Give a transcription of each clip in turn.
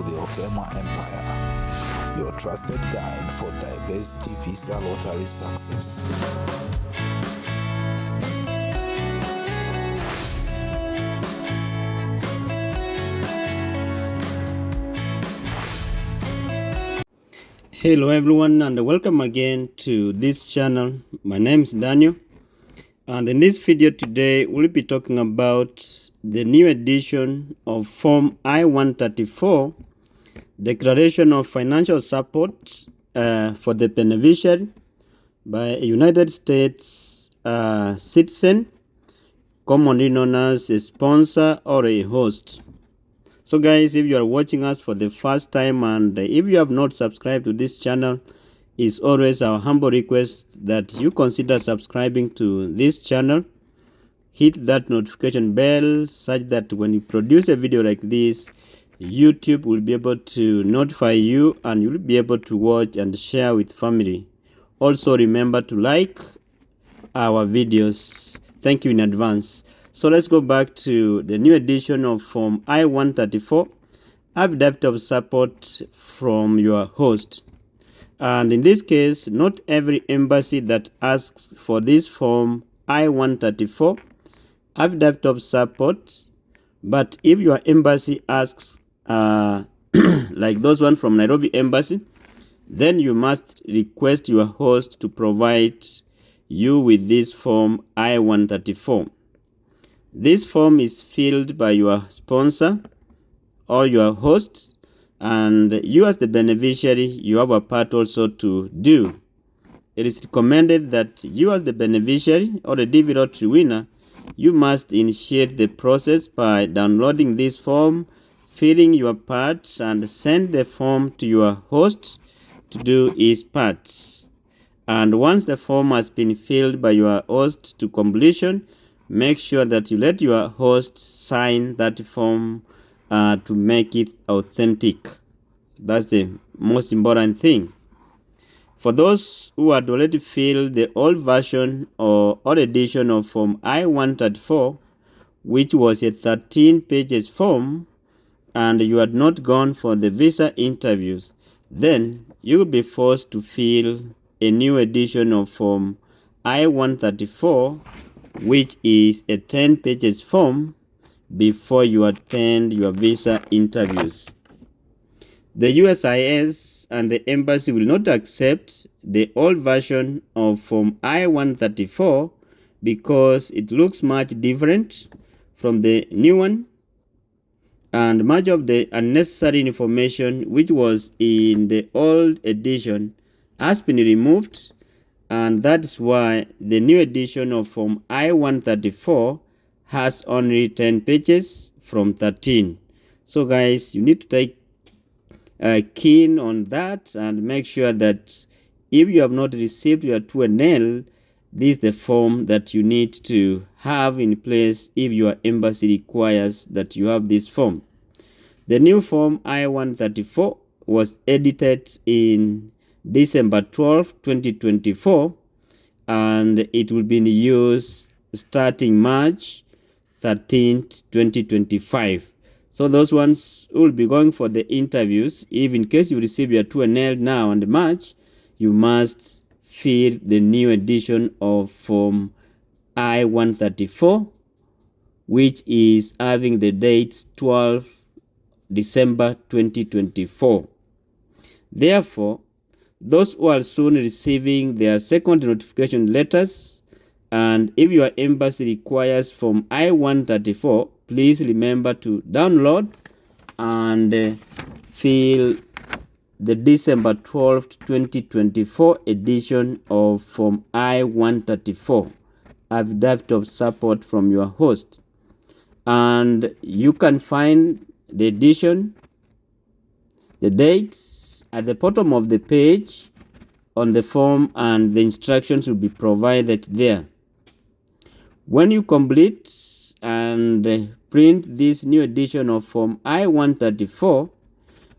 the Okema Empire, your trusted guide for diversity visa lottery success. Hello everyone, and welcome again to this channel. My name is Daniel, and in this video today we'll be talking about the new edition of Form I-134, Declaration of Financial Support for the beneficiary by a United States citizen, commonly known as a sponsor or a host. So guys, if you are watching us for the first time and if you have not subscribed to this channel, it's always our humble request that you consider subscribing to this channel. Hit that notification bell such that when you produce a video like this, YouTube will be able to notify you and you'll be able to watch and share with family. Also remember to like our videos. Thank you in advance. So let's go back to the new edition of Form I-134, affidavit of support from your host. And in this case, not every embassy that asks for this Form I-134, affidavit of support, but if your embassy asks, like those one from Nairobi Embassy, then you must request your host to provide you with this Form I-134. This form is filled by your sponsor or your host, and you as the beneficiary, you have a part also to do. It is recommended that you as the beneficiary or the DV lottery winner, you must initiate the process by downloading this form, filling your part, and send the form to your host to do his part. And once the form has been filled by your host to completion, make sure that you let your host sign that form to make it authentic. That's the most important thing. For those who had already filled the old version or old edition of Form I-134, which was a 13 pages form, and you had not gone for the visa interviews, then you will be forced to fill a new edition of Form I-134, which is a 10 pages form, before you attend your visa interviews. The USIS and the embassy will not accept the old version of Form I-134 because it looks much different from the new one, and much of the unnecessary information which was in the old edition has been removed, and that's why the new edition of Form I-134 has only 10 pages from 13. So guys, you need to take keen on that and make sure that if you have not received your 2NL, this is the form that you need to have in place if your embassy requires that you have this form. The new Form I-134 was edited in December 12, 2024, and it will be in use starting March 13th, 2025. So those ones who will be going for the interviews, if in case you receive your 2NL now and March, you must fill the new edition of Form I-134, which is having the dates 12 December 2024. Therefore, those who are soon receiving their second notification letters, and if your embassy requires Form I-134, please remember to download and fill the December 12th, 2024 edition of Form I-134, affidavit of support from your host. And you can find the edition, the dates, at the bottom of the page on the form, and the instructions will be provided there. When you complete and print this new edition of Form I-134,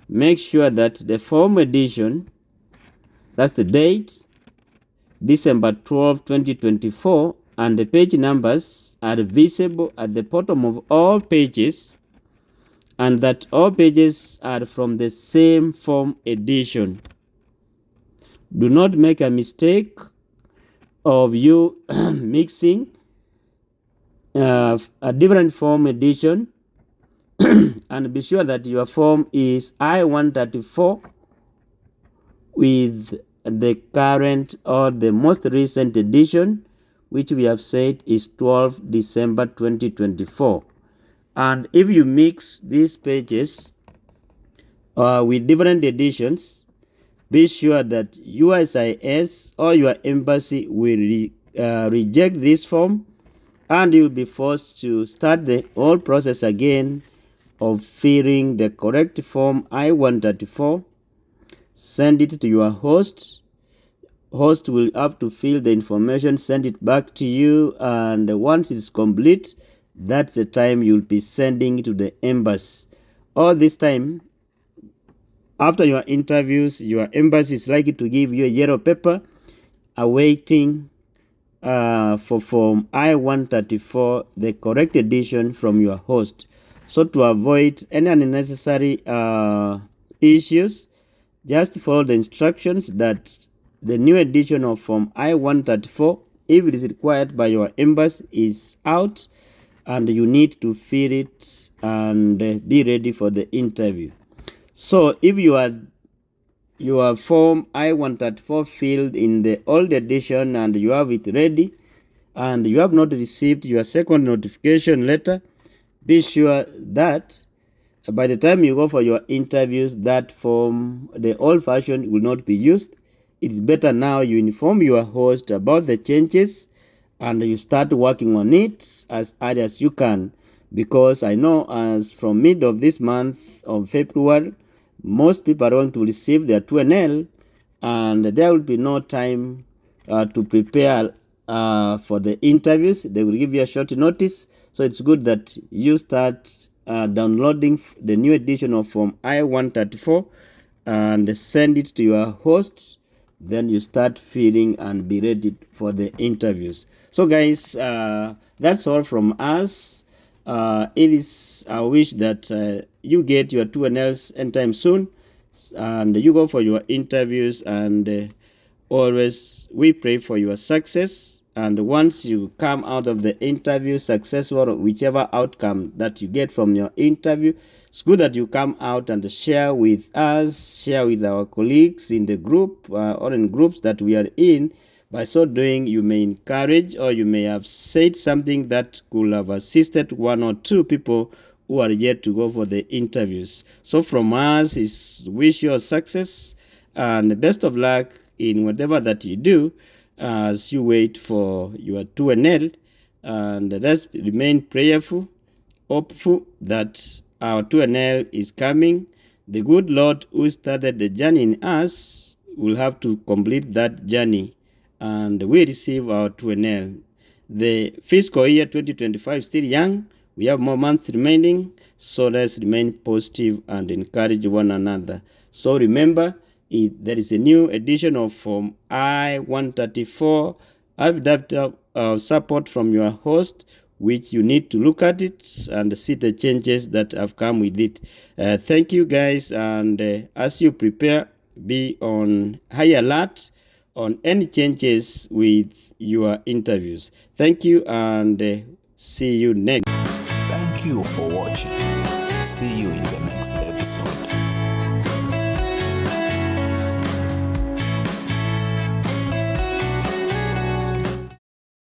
make sure that the form edition, that's the date, December 12, 2024, and the page numbers are visible at the bottom of all pages, and that all pages are from the same form edition. Do not make a mistake of you mixing a different form edition and be sure that your form is I-134 with the current or the most recent edition, which we have said is 12 December 2024. And if you mix these pages with different editions, be sure that USIS or your embassy will reject this form, and you'll be forced to start the whole process again of filling the correct form I-134. Send it to your host. Host will have to fill the information, send it back to you, and once it's complete, that's the time you'll be sending it to the embassy. All this time, after your interviews, your embassy is likely to give you a yellow paper awaiting for form I-134, the correct edition from your host. So to avoid any unnecessary issues, just follow the instructions that the new edition of form I-134, if it is required by your embassy, is out, and you need to fill it and be ready for the interview. So if your form I-134 filled in the old edition and you have it ready and you have not received your second notification letter, be sure that by the time you go for your interviews, that form, the old version, will not be used. It's better now you inform your host about the changes and you start working on it as early as you can, because I know as from mid of this month of February, most people are going to receive their 2NL and there will be no time to prepare for the interviews. They will give you a short notice, so it's good that you start downloading the new edition of form I-134 and send it to your host. Then you start filling and be ready for the interviews. So guys, that's all from us. It is our wish that you get your 2NLs anytime soon and you go for your interviews, and always we pray for your success. And once you come out of the interview successful, whichever outcome that you get from your interview, it's good that you come out and share with us, share with our colleagues in the group or in groups that we are in. By so doing, you may encourage or you may have said something that could have assisted one or two people who are yet to go for the interviews. So from us is wish you success and best of luck in whatever that you do as you wait for your 2NL, and let's remain prayerful, hopeful that our 2NL is coming. The good Lord who started the journey in us will have to complete that journey, and we receive our 2NL. The fiscal year 2025 is still young. We have more months remaining, so let's remain positive and encourage one another. So remember, there is a new edition of form I-134 affidavit support from your host, which you need to look at it and see the changes that have come with it. Thank you guys, and as you prepare, be on high alert on any changes with your interviews. Thank you, and see you next. Thank you for watching. See you in the next episode.